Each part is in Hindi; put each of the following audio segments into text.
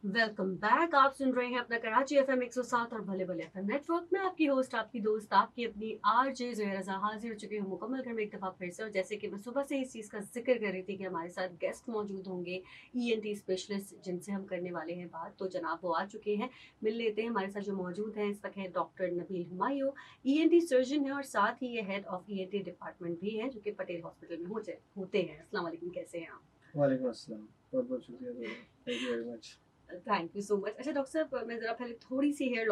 Welcome back. आप सुन रहे हैं अपना कराची एफएम 107 और भले भले एफएम नेटवर्क में आपकी होस्ट, आपकी दोस्त, आपकी अपनी आरजे ज़ोहरा रज़ा हाजिर हो चुकी हूँ मुकम्मल घर में एक दफ़ा फिर से। और जैसे कि मैं सुबह से इस चीज़ का जिक्र कर रही थी कि हमारे साथ गेस्ट मौजूद होंगे, ईएनटी स्पेशलिस्ट, जिनसे हम करने वाले हैं बात। तो जनाब वो आ चुके हैं, मिल लेते हैं। हमारे साथ जो मौजूद हैं इस वक्त है doctor Nabeel Humayun, ENT surgeon है और साथ ही ये हेड ऑफ ईएनटी डिपार्टमेंट भी हैं, जो कि पटेल हॉस्पिटल में होते हैं। अस्सलाम वालेकुम, कैसे हैं आप? वालेकुम अस्सलाम। बहुत बहुत शुक्रिया Zoya, thank you very much. Thank you so much. अच्छा डॉक्टर साहब, मैं ज़रा पहले थोड़ी सी हेयरिंग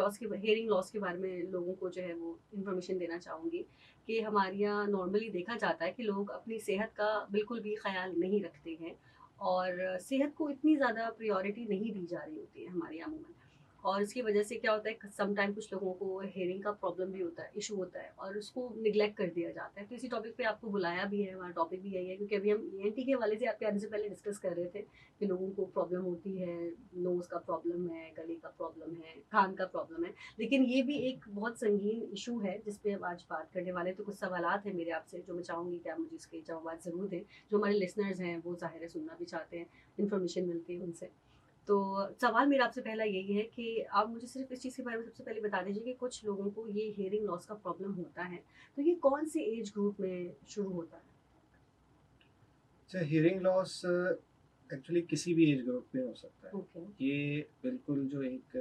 लॉस के बारे में लोगों को जो है वो इन्फॉर्मेशन देना चाहूँगी कि हमारे यहाँ नॉर्मली देखा जाता है कि लोग अपनी सेहत का बिल्कुल भी ख्याल नहीं रखते हैं और सेहत को इतनी ज़्यादा प्रायोरिटी नहीं दी जा रही होती है हमारे यहाँ अमूमन। और इसकी वजह से क्या होता है, सम टाइम कुछ लोगों को हेयरिंग का प्रॉब्लम भी होता है, इशू होता है, और उसको निग्लेक्ट कर दिया जाता है। तो इसी टॉपिक पे आपको बुलाया भी है, हमारा टॉपिक भी यही है, क्योंकि अभी हम ईएनटी के हवाले से आपके आने से पहले डिस्कस कर रहे थे कि लोगों को प्रॉब्लम होती है, नोज़ का प्रॉब्लम है, गले का प्रॉब्लम है, कान का प्रॉब्लम है। लेकिन ये भी एक बहुत संगीन इशू है जिस पे हम आज बात करने वाले हैं। तो कुछ सवालात हैं मेरे आपसे जो मैं चाहूँगी कि आप मुझे इसके जवाब ज़रूर दें। जो हमारे लिसनर्स हैं वो ज़ाहिर है सुनना भी चाहते हैं, इन्फॉर्मेशन मिलती है उनसे। तो सवाल मेरा आपसे पहला यही है कि आप मुझे सिर्फ इस चीज़ के बारे में सबसे पहले बता दीजिए कि कुछ लोगों को ये हियरिंग लॉस का प्रॉब्लम होता है, तो ये कौन से एज ग्रुप में शुरू होता है? अच्छा, हियरिंग लॉस एक्चुअली किसी भी एज ग्रुप में हो सकता है। ओके। ये बिल्कुल जो एक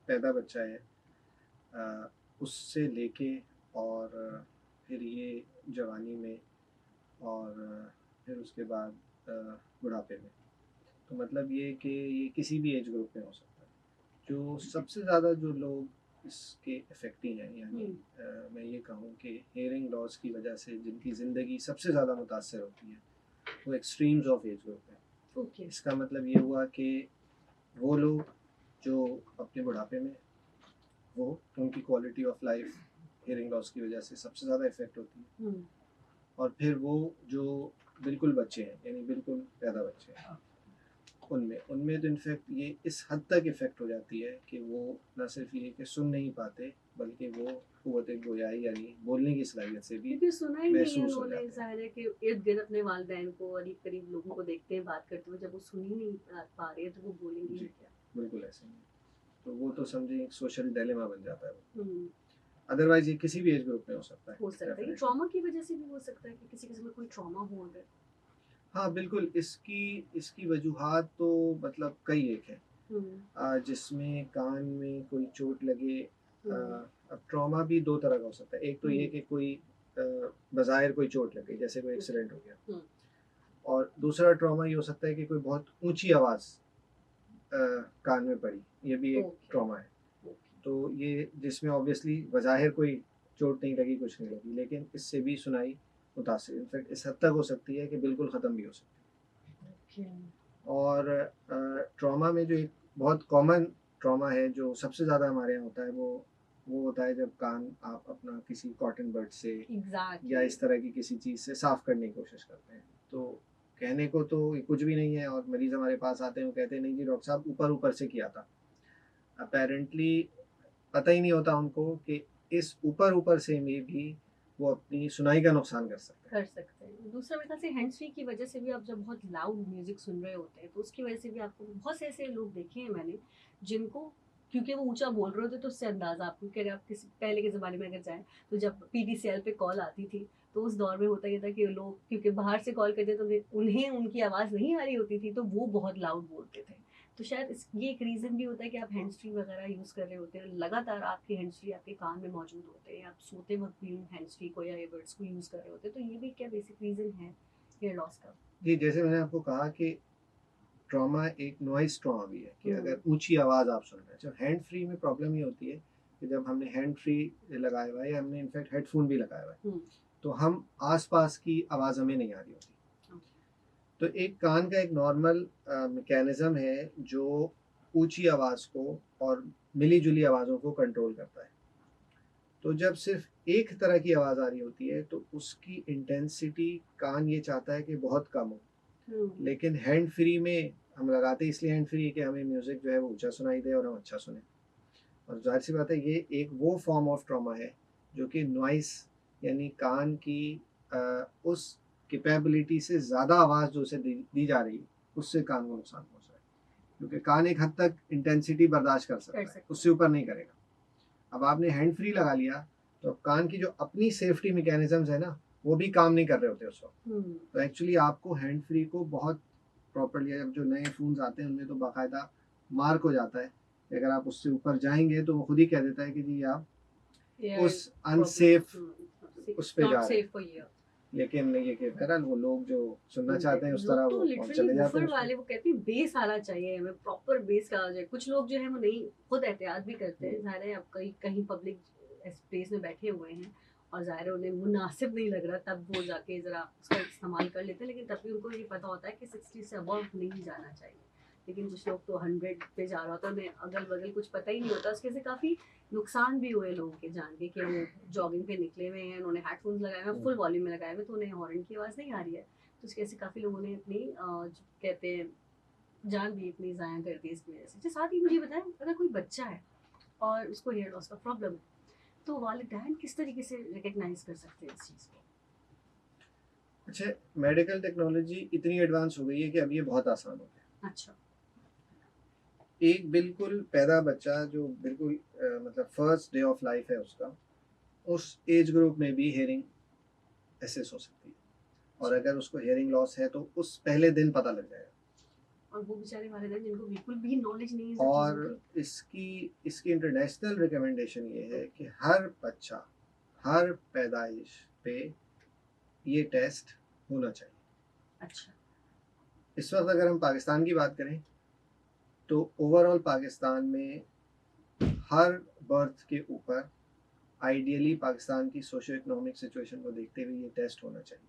पैदा बच्चा है उससे लेके और फिर ये जवानी में और फिर उसके बाद बुढ़ापे में। तो मतलब ये कि ये किसी भी एज ग्रुप में हो सकता है। जो सबसे ज़्यादा जो लोग इसके अफेक्टिंग हैं, यानी हम्म। मैं ये कहूँ कि हेयरिंग लॉस की वजह से जिनकी ज़िंदगी सबसे ज़्यादा मुतासर होती है वो एक्सट्रीम्स ऑफ एज ग्रुप है। ओके। इसका मतलब ये हुआ कि वो लोग जो अपने बुढ़ापे में, वो उनकी quality of life hearing loss की वजह से सबसे ज़्यादा इफ़ेक्ट होती है। हम्म। और फिर वो जो बिल्कुल बच्चे हैं, यानी बिल्कुल पैदा बच्चे हैं, उनमें उनमें तो इनफैक्ट ये इस हद तक इफ़ेक्ट हो जाती है कि वो ना सिर्फ ये कि सुन नहीं पाते, बल्कि वो क़ुव्वत गोयाई यानी बोलने की सलाहियत से भी क्योंकि सुना ही नहीं है महसूस हो उन्होंने, जाते हैं। ज़ाहिर है कि इर्द-गिर्द अपने वालिदैन को, करीब-करीब लोगों को देखते हैं बात करते हुए, जब वो सुन ही नहीं पा रहे हैं तो वो बोलेंगे ही जी, क्या? बिल्कुल ऐसे ही है। तो वो तो समझिए एक सोशल डायलेमा बन जाता है वो। हुँ। अदरवाइज़ ये किसी भी एज ग्रुप में हो सकता है, हो सकता है ये डेफ़िनेटली। ट्रॉमा की वज़ह से भी हो सकता है कि किसी किस्म का कोई ट्रॉमा हो अगर। हाँ, बिल्कुल इसकी इसकी वजूहात तो मतलब कई एक हैं। हुँ। जिसमें कान में कोई चोट लगे। हुँ। अब ट्रॉमा भी 2 तरह का हो सकता है। एक तो हुँ। ये कि कोई बज़ाहिर कोई चोट लग गई, जैसे कोई ओके। एक्सीडेंट हो गया। हुँ। और दूसरा ट्रॉमा ये हो सकता है कि कोई बहुत ऊँची आवाज़ अ, कान में पड़ी, ये भी एक ओके। ट्रॉमा है। ओके। तो ये जिसमें ऑब्वियसली बज़ाहिर कोई चोट नहीं लगी, कुछ नहीं लगी, लेकिन इससे भी सुनाई मुतासिर इनफैक्ट इस हद तक हो सकती है कि बिल्कुल ख़त्म भी हो सकती ओके। है। और ट्रॉमा में जो एक बहुत कॉमन ट्रॉमा है, जो सबसे ज़्यादा हमारे यहाँ होता है, वो होता है जब कान आप अपना किसी कॉटन बड से या एग्ज़ैक्टली। इस तरह की किसी चीज़ से साफ़ करने की कोशिश करते हैं। तो कहने को तो ये कुछ भी नहीं है, और मरीज़ हमारे पास आते हैं, वो कहते हैं नहीं जी डॉक्टर साहब, ऊपर-ऊपर से किया था। अपैरेंटली पता ही नहीं होता उनको कि इस ऊपर-ऊपर से में भी वो अपनी सुनाई का नुकसान कर सकते हैं। कर सकते हैं। दूसरा मेरे ख़्याल से हैंड्स फ्री की वज़ह से भी आप जब बहुत लाउड म्यूज़िक सुन रहे होते हैं, तो उसकी वज़ह से भी आपको बहुत से ऐसे लोग देखे हैं मैंने, जिनको, क्योंकि वो ऊँचा बोल रहे होते हैं तो उससे अंदाज़ा आपको, कि अगर आप किसी पहले के ज़माने में अगर जाएँ, तो जब पीटीसीएल पे कॉल आती थी, तो उस दौर में होता ये था कि लोग क्योंकि बाहर से कॉल करते तो उन्हें उनकी आवाज़ नहीं आ रही होती थी, तो वो बहुत लाउड बोलते थे। तो शायद ये एक रीज़न भी होता है कि आप हैंड्स फ्री वगैरह यूज़ कर रहे होते हैं, लगातार आपके हैंड्स फ्री आपके कान में मौजूद होते हैं, आप सोते वक्त भी उन हैंड्स फ्री को या ईयरबड्स को यूज़ कर रहे होते हैं। तो ये भी क्या बेसिक रीज़न है हेयर लॉस का? जी, जैसे मैंने आपको कहा कि ट्रॉमा एक नॉइज़ ट्रॉमा भी है, कि हम्म। अगर ऊँची आवाज़ आप सुन रहे हैं। जब हैंड फ्री में प्रॉब्लम ये होती है कि जब हमने हैंड फ्री लगाया हुआ है, या हमने इनफैक्ट हेडफ़ोन भी लगाया हुआ है, हम्म। तो हम आस-पास की आवाज़ हमें नहीं आ रही होती। तो एक कान का एक नॉर्मल मैकेनिज़्म है जो ऊँची आवाज़ को और मिली-जुली आवाज़ों को कंट्रोल करता है। तो जब सिर्फ़ एक तरह की आवाज़ आ रही होती है, तो उसकी इंटेंसिटी कान ये चाहता है कि बहुत कम हो। हम्म। लेकिन हैंड फ्री में हम लगाते इसलिए हैंड फ्री है कि हमें म्यूज़िक जो है वो ऊँचा सुनाई दे और हम अच्छा सुनें। और ज़ाहिर-सी बात है, ये एक वो फ़ॉर्म ऑफ ट्रॉमा है जो कि नॉइज़, यानी कान की उस कैपेबिलिटी से ज़्यादा आवाज़ जो उसे दी दी जा रही है, उससे कान को नुकसान पहुँच रहा है। क्योंकि कान एक हद तक इंटेंसिटी बर्दाश्त कर सकता कर है, सकते उससे ऊपर नहीं करेगा। अब आपने हैंड फ्री लगा लिया तो अब कान की जो अपनी सेफ्टी मैकेनिज्म्स है ना, वो भी काम नहीं कर रहे होते उस वक्त। तो एक्चुअली आपको हैंड फ्री को बहुत प्रॉपरली, अब जो नए फ़ोन्स आते हैं उनमें तो बाकायदा मार्क हो जाता है कि अगर आप उससे ऊपर जाएंगे तो वो खुद ही कह देता है कि जी आप उस अनसेफ उस पे जा नॉट रहे हैं। Safe for you. लेकिन ये कि बहरहाल वो लोग जो सुनना चाहते हैं उस तरह लोग तो वो लिटरली चले जाते वूफर हैं उसमें। वाले वो कहते हैं बेस आना चाहिए हमें, प्रॉपर बेस का आ जाए। कुछ लोग जो है वो नहीं, खुद एहतियात भी करते हैं, ज़ाहिर है अब कहीं कहीं पब्लिक स्पेस में बैठे हुए हैं और ज़ाहिर है उन्हें मुनासिब नहीं लग रहा, तब वो जाके ज़रा उसका इस्तेमाल कर लेते हैं, लेकिन तब भी उनको ये पता होता है कि 60 से अबव नहीं जाना चाहिए। लेकिन कुछ लोग तो 100 पे जा रहा होता है, उन्हें अगल बगल कुछ पता ही नहीं होता, उसके से काफ़ी नुकसान भी हुए लोगों के जान के कि वो जॉगिंग पे निकले हुए हैं, उन्होंने हेडफोन्स लगाए हुए हैं, फुल वॉल्यूम में लगाए हुए, तो उन्हें हॉर्न की आवाज़ नहीं आ रही है। तो इसकी वजह से काफ़ी लोगों ने अपनी जो कहते हैं जान भी अपनी ज़ाया कर दी इसकी वजह से। अच्छा, साथ ही मुझे बताएं, अगर कोई बच्चा है और उसको हेयर लॉस का प्रॉब्लम है, तो वालिदैन किस तरीके से रिकग्नाइज कर सकते हैं इस चीज़ को? अच्छा, मेडिकल टेक्नोलॉजी इतनी एडवांस हो गई है कि अब ये बहुत आसान हो गया। अच्छा। एक बिल्कुल पैदा बच्चा जो बिल्कुल मतलब फर्स्ट डे ऑफ लाइफ है उसका, उस एज ग्रुप में भी हेयरिंग एसेस हो सकती है, और अगर उसको हेयरिंग लॉस है तो उस पहले दिन पता लग जाएगा। और वो बेचारे वालिदैन जिनको बिल्कुल भी नॉलेज नहीं है इन सब चीज़ों और की। इसकी इसकी इंटरनेशनल रिकमेंडेशन ये है कि हर बच्चा हर पैदाइश पे ये टेस्ट होना चाहिए। अच्छा। इस वक्त अगर हम पाकिस्तान की बात करें तो ओवरऑल पाकिस्तान में हर बर्थ के ऊपर आइडियली पाकिस्तान की सोशो इकोनॉमिक सिचुएशन को देखते हुए ये टेस्ट होना चाहिए।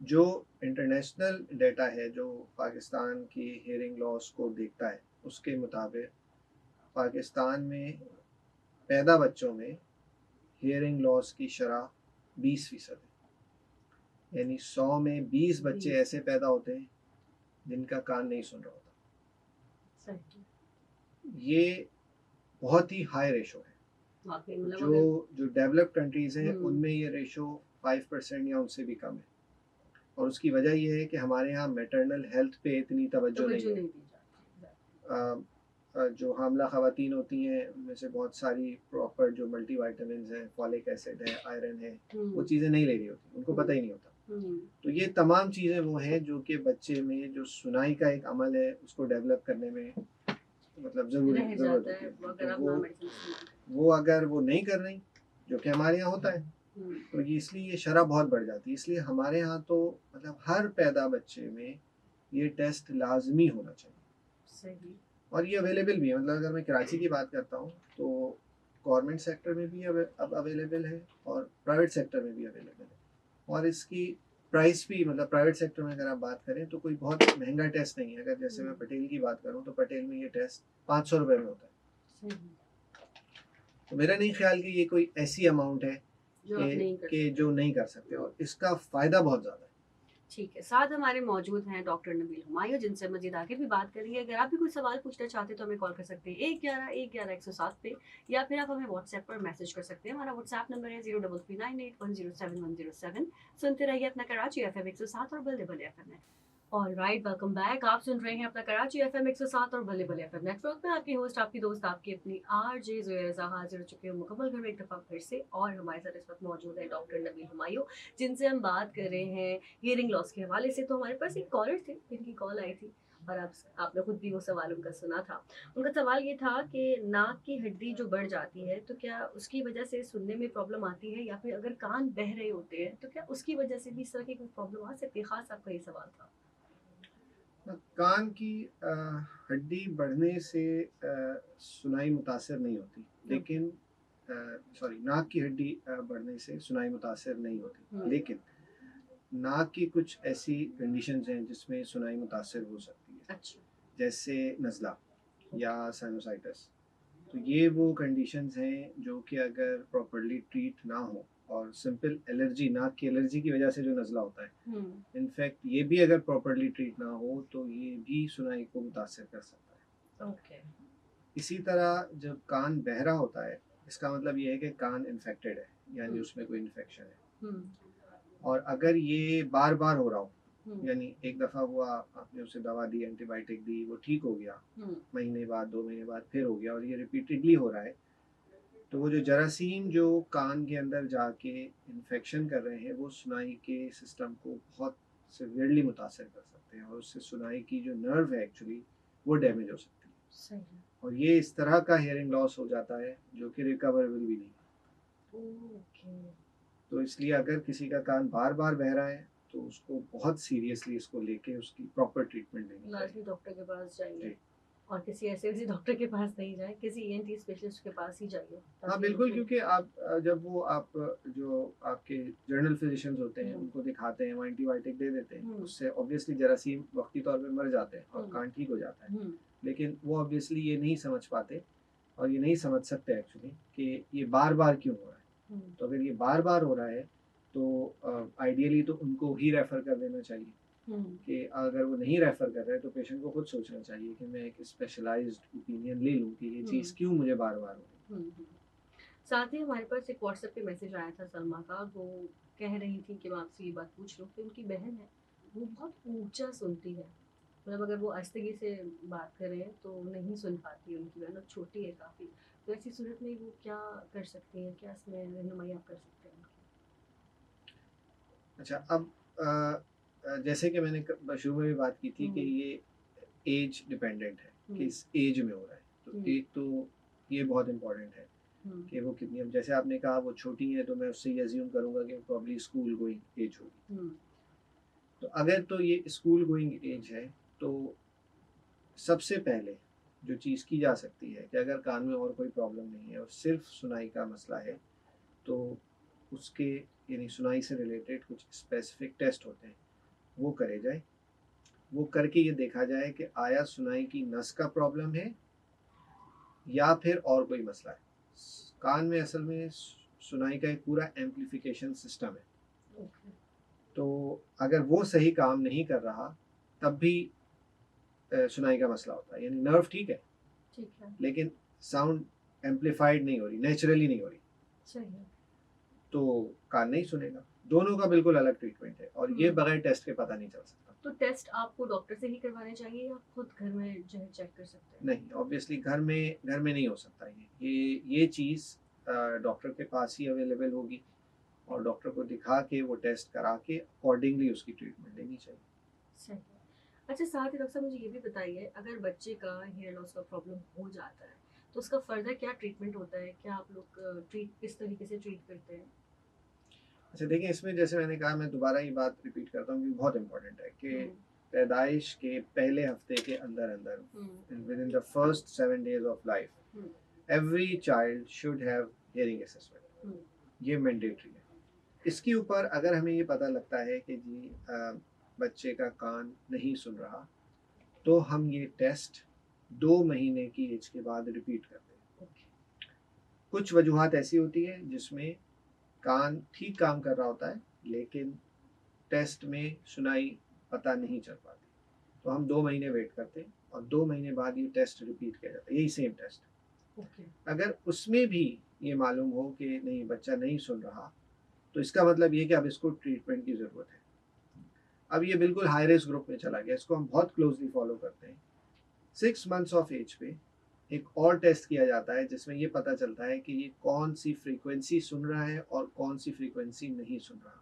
जो इंटरनेशनल डेटा है जो पाकिस्तान की हेयरिंग लॉस को देखता है, उसके मुताबिक पाकिस्तान में पैदा बच्चों में हेयरिंग लॉस की शरह 20% है। यानी 100 में 20 बच्चे ऐसे पैदा होते हैं जिनका कान नहीं सुन रहा होता। सही। ये बहुत ही हाई रेशो है। वाकई मतलब जो जो डेवलप्ड कंट्रीज हैं उनमें ये रेशो 5% या उससे भी कम है, और उसकी वजह यह है कि हमारे यहाँ मैटरनल हेल्थ पे इतनी तवज्जो नहीं है। दी जाती। जो हामला ख़वातीन होती हैं उनमें से बहुत सारी प्रॉपर जो मल्टी वाइटामिन हैं, फॉलिक एसिड है, आयरन है, वो चीज़ें नहीं ले रही होती, उनको पता ही नहीं होता। तो ये तमाम चीज़ें वो हैं जो कि बच्चे में जो सुनाई का एक अमल है उसको डेवलप करने में मतलब ज़रूरत होती है। तो वो अगर वो नहीं कर रही, जो कि हमारे यहाँ होता है, तो ये इसलिए ये शरह बहुत बढ़ जाती है। इसलिए हमारे यहाँ तो मतलब हर पैदा बच्चे में ये टेस्ट लाजमी होना चाहिए। सही। और ये अवेलेबल भी है। मतलब अगर मैं कराची की बात करता हूँ तो गवर्नमेंट सेक्टर में भी अब अवेलेबल है और प्राइवेट सेक्टर में भी अवेलेबल है। और इसकी प्राइस भी, मतलब प्राइवेट सेक्टर में अगर आप बात करें तो कोई बहुत महंगा टेस्ट नहीं है। अगर जैसे मैं पटेल की बात करूँ तो पटेल में ये टेस्ट 500 रुपये में होता है। तो मेरा नहीं ख्याल कि ये कोई ऐसी अमाउंट है कि जो नहीं कर सकते, और इसका फ़ायदा बहुत ज़्यादा है। ठीक है, साथ हमारे मौजूद हैं डॉक्टर नबील हुमायूं, जिनसे मजीद आगे भी बात करेंगे। अगर आप भी कोई सवाल पूछना चाहते हैं तो हमें कॉल कर सकते हैं 111-111-107 पे, या फिर आप हमें व्हाट्सएप पर मैसेज कर सकते हैं। हमारा व्हाट्सएप नंबर है 03398107 सुनते रहिए अपना कराची एफएम 107 और बल्ले बल्ले FM. All right, welcome back. आप सुन रहे हैं अपना कराची एफएम 107 और बल्ले बल्ले एफएम नेटवर्क में। आपकी होस्ट, आपकी दोस्त, आपकी अपनी आरजे ज़ुहैर हाजिर हो चुके हैं मुकम्मल घर में एक दफ़ा फिर से। और हमारे साथ इस वक्त मौजूद है डॉक्टर नबील हुमायूं, जिनसे हम बात कर रहे हैं हियरिंग लॉस के हवाले से। तो हमारे पास एक कॉलर थे जिनकी कॉल आई थी, और आपने खुद भी वो सवाल उनका सुना था। उनका सवाल ये था कि नाक की हड्डी जो बढ़ जाती है तो क्या उसकी वजह से सुनने में प्रॉब्लम आती है, या फिर अगर कान बह रहे होते हैं तो क्या उसकी वजह से भी इस तरह की कोई प्रॉब्लम आ सकती है? खास आपका ये सवाल था। कान की हड्डी बढ़ने से सुनाई मुतासर नहीं होती, लेकिन सॉरी, नाक की हड्डी बढ़ने से सुनाई मुतासर नहीं होती, लेकिन नाक की कुछ ऐसी कंडीशंस हैं जिसमें सुनाई मुतासर हो सकती है। अच्छा। जैसे नज़ला या साइनोसाइटिस। तो ये वो कंडीशंस हैं जो कि अगर प्रॉपरली ट्रीट ना हो, और सिंपल एलर्जी, नाक की एलर्जी की वजह से जो नज़ला होता है, इनफैक्ट ये भी अगर प्रॉपरली ट्रीट ना हो तो ये भी सुनाई को मुतासर कर सकता है। ओके। इसी तरह जब कान बहरा होता है, इसका मतलब ये है कि कान इन्फेक्टेड है, यानी उसमें कोई इन्फेक्शन है। और अगर ये बार बार हो रहा हो, यानी एक दफ़ा हुआ, आपने उसे दवा दी, एंटीबायोटिक दी, वो ठीक हो गया, महीने बाद 2 महीने बाद फिर हो गया और ये रिपीटेडली हो रहा है, तो वो जो जरासीम जो कान के अंदर जाके इन्फेक्शन कर रहे हैं वो सुनाई के सिस्टम को बहुत सिवियरली मुतासर कर सकते हैं और उससे सुनाई की जो नर्व है एक्चुअली वो डैमेज हो सकती है। सही है। और ये इस तरह का हियरिंग लॉस हो जाता है जो कि रिकवरेबल भी नहीं है। ओके। तो इसलिए अगर किसी का कान बार बार बह रहा है तो उसको बहुत सीरियसली इसको लेके उसकी प्रॉपर ट्रीटमेंट लेनी लाजमी चाहिए। डॉक्टर के पास जाइए जी। और किसी ऐसे किसी डॉक्टर के पास नहीं जाए, किसी ईएनटी स्पेशलिस्ट के पास ही जाइए हाँ ताकि बिल्कुल, उसमें। क्योंकि आप जब वो आप जो आपके जनरल फिजिशियंस होते हैं हम्म, उनको दिखाते हैं, वो एंटीबायोटिक दे देते हैं, हम्म, उससे ऑब्वियसली जरासीम वक्ती तौर पे मर जाते हैं और हम्म, कान ठीक हो जाता है। हम्म, लेकिन वो ऑब्वियसली ये नहीं समझ पाते और ये नहीं समझ सकते एक्चुअली कि ये बार बार क्यों हो रहा है। हम्म, तो अगर ये बार बार हो रहा है तो आइडियली तो उनको ही रेफ़र कर देना चाहिए हम्म, कि अगर वो नहीं रेफ़र कर रहे हैं तो पेशेंट को खुद सोचना चाहिए कि मैं एक स्पेशलाइज्ड ओपिनियन ले लूँ कि ये चीज़ हम्म, क्यों मुझे बार बार हो रही हम्म। साथ ही हमारे पास एक व्हाट्सएप पे मैसेज आया था सलमा का, वो कह रही थी कि मैं आपसे ये बात पूछ लूँ कि उनकी बहन है, वो बहुत ऊंचा सुनती है, मतलब अगर वो आस्तीगी से बात करें तो नहीं सुन पाती है उनकी बहन, और छोटी है काफ़ी। तो ऐसी सूरत में वो क्या कर सकती हैं, क्या इसमें रहनुमाई आप कर सकते हैं उनकी? है। अच्छा, अब जैसे कि मैंने शुरू में भी बात की थी कि हम्म, ये एज डिपेंडेंट है, हम्म, किस एज में हो रहा है। तो हम्म, एक तो ये बहुत इम्पोर्टेंट है हम्म, कि वो कितनी, अब जैसे आपने कहा वो छोटी है तो मैं उससे ये अज्यूम करूँगा कि प्रॉब्ली स्कूल गोइंग एज होगी। हम्म, तो अगर तो ये स्कूल गोइंग एज है तो सबसे पहले जो चीज़ की जा सकती है कि अगर कान में और कोई प्रॉब्लम नहीं है और सिर्फ सुनाई का मसला है तो उसके यानी सुनाई से रिलेटेड कुछ स्पेसिफिक टेस्ट होते हैं वो करे जाए। वो करके ये देखा जाए कि आया सुनाई की नस का प्रॉब्लम है या फिर और कोई मसला है। कान में असल में सुनाई का एक पूरा एम्प्लीफिकेशन सिस्टम है। ओके, तो अगर वो सही काम नहीं कर रहा तब भी सुनाई का मसला होता है, यानी नर्व ठीक है ठीक है, लेकिन साउंड एम्पलीफाइड नहीं हो रही, नेचुरली नहीं हो रही, सही है। तो कान नहीं सुनेगा। दोनों का बिल्कुल अलग ट्रीटमेंट है और ये हम्म। बगैर टेस्ट के पता नहीं चल सकता। तो टेस्ट आपको डॉक्टर से ही करवाने चाहिए या खुद घर में जो है चेक कर सकते हैं? नहीं, ऑब्वियसली घर में नहीं हो सकता ये चीज़ डॉक्टर के पास ही अवेलेबल होगी और डॉक्टर को दिखा के वो टेस्ट करा के अकॉर्डिंगली उसकी ट्रीटमेंट लेनी चाहिए। सही है। अच्छा, साथ ही डॉक्टर साहब मुझे ये भी बताइए, अगर बच्चे का हेयर लॉस का प्रॉब्लम हो जाता है तो उसका फर्दर क्या ट्रीटमेंट होता है? क्या आप लोग ट्रीट किस तरीके से ट्रीट करते हैं? अच्छा देखिए, इसमें जैसे मैंने कहा, मैं दोबारा ये बात रिपीट करता हूँ कि बहुत इंपॉर्टेंट है कि हम्म, पैदाइश के पहले हफ्ते के अंदर अंदर hmm, within the first 7 days of life hmm, every child should have hearing assessment. Hmm, ये मैंडेटरी है। इसके ऊपर अगर हमें ये पता लगता है कि जी बच्चे का कान नहीं सुन रहा तो हम ये टेस्ट 2 महीने की एज के बाद रिपीट करते हैं। ओके, कुछ वजूहत ऐसी होती है जिसमें कान ठीक काम कर रहा होता है लेकिन टेस्ट में सुनाई पता नहीं चल पाती, तो हम 2 महीने वेट करते हैं और 2 महीने बाद ये टेस्ट रिपीट किया जाता है, यही सेम टेस्ट। ओके, अगर उसमें भी ये मालूम हो कि नहीं बच्चा नहीं सुन रहा तो इसका मतलब ये कि अब इसको ट्रीटमेंट की ज़रूरत है। अब ये बिल्कुल हाई रिस्क ग्रुप में चला गया, इसको हम बहुत क्लोजली फॉलो करते हैं। 6 months ऑफ एज पे एक और टेस्ट किया जाता है जिसमें ये पता चलता है कि ये कौन सी फ्रीक्वेंसी सुन रहा है और कौन सी फ्रीक्वेंसी नहीं सुन रहा।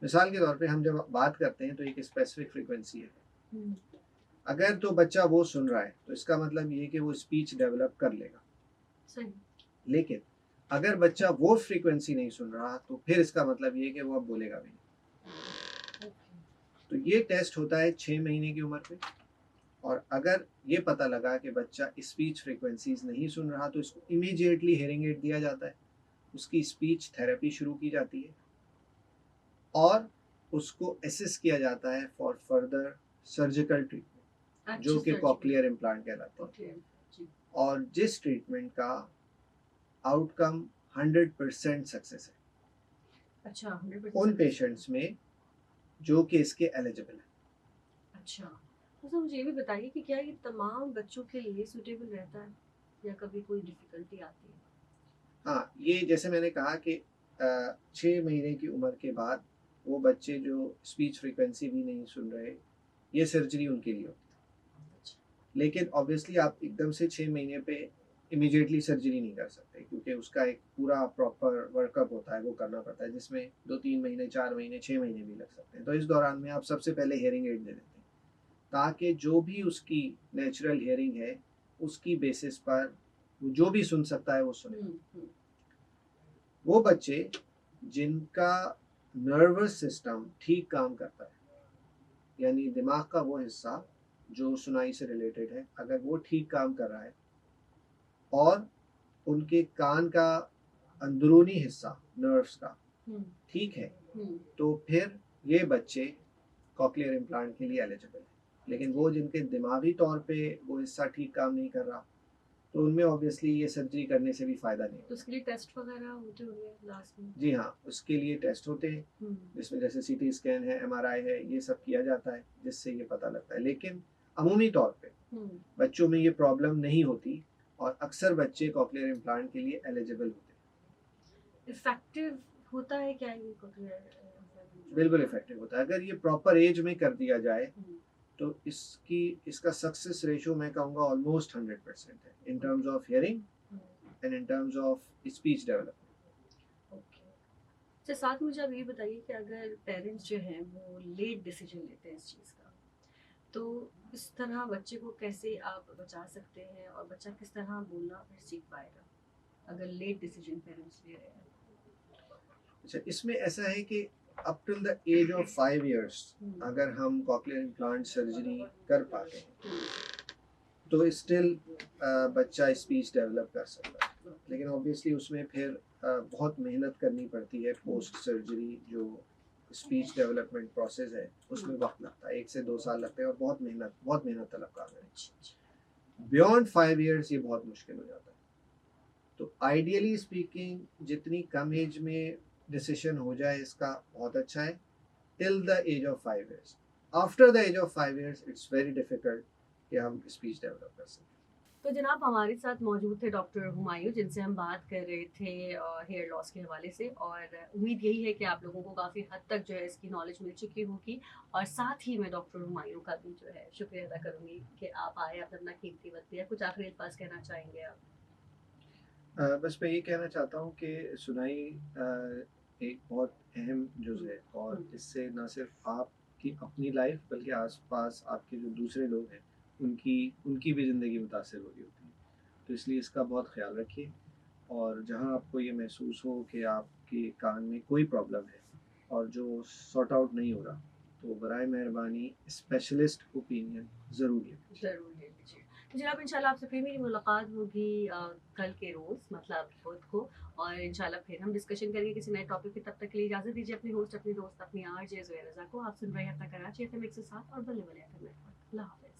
मिसाल के तौर पे हम जब बात करते हैं तो एक स्पेसिफिक फ्रीक्वेंसी है, हम्म, अगर तो बच्चा वो सुन रहा है तो इसका मतलब ये कि वो स्पीच डेवलप कर लेगा। सही, लेकिन अगर बच्चा वो फ्रीक्वेंसी नहीं सुन रहा तो फिर इसका मतलब ये कि वो अब बोलेगा भी नहीं। ओके, तो ये टेस्ट होता है 6 महीने की उम्र पे और अगर ये पता लगा कि बच्चा स्पीच फ्रीक्वेंसीज नहीं सुन रहा तो इसको इमीडिएटली हेयरिंग एड दिया जाता है, उसकी स्पीच थेरेपी शुरू की जाती है और उसको असिस किया जाता है फॉर फर्दर सर्जिकल ट्रीटमेंट अच्छी जो कि सर्जरी, कॉक्लियर इम्प्लांट कहलाते हैं। ओके, जी, और जिस ट्रीटमेंट का आउटकम 100% सक्सेस है अच्छा, 100% उन सक्सेस होता है। पेशेंट्स में जो कि इसके एलिजिबल है। अच्छा, तो सर मुझे ये भी बताइए कि क्या ये तमाम बच्चों के लिए सूटेबल रहता है या कभी कोई डिफिकल्टी आती है? हाँ, ये जैसे मैंने कहा कि 6 महीने की उम्र के बाद वो बच्चे जो स्पीच फ्रीक्वेंसी भी नहीं सुन रहे, ये सर्जरी उनके लिए होती है। लेकिन ऑब्वियसली आप एकदम से 6 महीने पे इमीडिएटली सर्जरी नहीं कर सकते, क्योंकि उसका एक पूरा प्रॉपर वर्कअप होता है, वो करना पड़ता है, जिसमें 2-3 महीने, 4 महीने, 6 महीने भी लग सकते हैं। तो इस दौरान में आप सबसे पहले हेयरिंग एड दे देते हैं, ताकि जो भी उसकी नेचुरल हेयरिंग है, उसकी बेसिस पर वो जो भी सुन सकता है वो सुने। वो बच्चे जिनका नर्वस सिस्टम ठीक काम करता है, यानी दिमाग का वो हिस्सा जो सुनाई से रिलेटेड है, अगर वो ठीक काम कर रहा है और उनके कान का अंदरूनी हिस्सा नर्व्स का ठीक है, तो फिर ये बच्चे कॉक्लियर इम्प्लांट के लिए एलिजिबल है। लेकिन वो जिनके दिमागी तौर पे वो हिस्सा ठीक काम नहीं कर रहा, तो उनमें ऑब्वियसली ये सर्जरी करने से भी फायदा नहीं। तो उसके लिए टेस्ट वगैरह होते होंगे लास्ट में? जी हाँ, उसके लिए टेस्ट होते हैं, जिसमें जैसे सीटी स्कैन है, एमआरआई है, ये सब किया जाता है, जिससे ये पता लगता है। लेकिन अमूमी तौर पे बच्चों में ये प्रॉब्लम नहीं होती और अक्सर बच्चे कॉक्लियर इम्प्लांट के लिए एलिजिबल होते हैं। इफेक्टिव होता है क्या ये कॉक्लियर? बिल्कुल इफेक्टिव होता है, अगर ये प्रॉपर एज में कर दिया जाए तो इसका सक्सेस रेशो मैं कहूँगा ऑलमोस्ट 100% है, in terms of hearing and in terms of speech development. Okay. साथ मुझे आप ये बताइए कि अगर पेरेंट्स जो हैं वो लेट डिसीजन लेते हैं इस चीज़ का, तो इस तरह बच्चे को कैसे आप बचा सकते हैं और बच्चा किस तरह बोलना फिर सीख पाएगा अगर लेट डिसीजन पेरेंट्स ले रहे हैं? अच्छा, इसमें ऐसा है कि up till the age of 5 years अगर हम कॉक्लियर इम्प्लांट सर्जरी कर पाते हैं तो स्टिल बच्चा स्पीच डेवलप कर सकता है। लेकिन ऑब्वियसली उसमें फिर बहुत मेहनत करनी पड़ती है। पोस्ट सर्जरी जो स्पीच डेवलपमेंट प्रोसेस है उसमें वक्त लगता है, 1 से 2 साल लगते हैं और बहुत मेहनत तलब काम है। बियॉन्ड 5 इयर्स ये बहुत मुश्किल हो जाता है। तो आइडियली स्पीकिंग जितनी कम एज में डिसीजन हो जाए इसका बहुत अच्छा है, till the age of 5 years. After the age of 5 years it's very difficult कि हम स्पीच डेवलप कर सकें। तो जनाब हमारे साथ मौजूद थे डॉक्टर हुमायूं, जिनसे हम बात कर रहे थे हेयर लॉस के हवाले से, और उम्मीद यही है कि आप लोगों को काफ़ी हद तक जो है इसकी नॉलेज मिल चुकी होगी। और साथ ही मैं डॉक्टर हुमायूं का भी जो है शुक्रिया अदा करूँगी कि आप आए, आपने अपना कीमती वक्त दिया। कुछ आखिरी अल्फाज कहना चाहेंगे आप? बस मैं ये कहना चाहता हूँ कि सुनाई एक बहुत अहम जुज़ है और इससे न सिर्फ आपकी अपनी लाइफ बल्कि आसपास आपके जो दूसरे लोग हैं उनकी भी ज़िंदगी मुतासिर हो रही होती है। तो इसलिए इसका बहुत ख्याल रखिए और जहाँ आपको ये महसूस हो कि आपके कान में कोई प्रॉब्लम है और जो सॉर्ट आउट नहीं हो रहा, तो बराए मेहरबानी स्पेशलिस्ट ओपिनियन ज़रूर ले लीजिए। तो जनाब इंशाल्लाह आपसे फिर मेरी मुलाकात होगी कल के रोज़, मतलब बुध को, और इंशाल्लाह फिर हम डिस्कशन करेंगे किसी नए टॉपिक पे। तब तक के लिए इजाज़त दीजिए अपनी होस्ट, अपनी दोस्त, अपनी आरजे ज़ुहैर रज़ा को। आप सुन रहे हैं अपना कराची FM 107 और बल्ले बल्ले FM नेटवर्क। अल्लाह हाफ़िज़।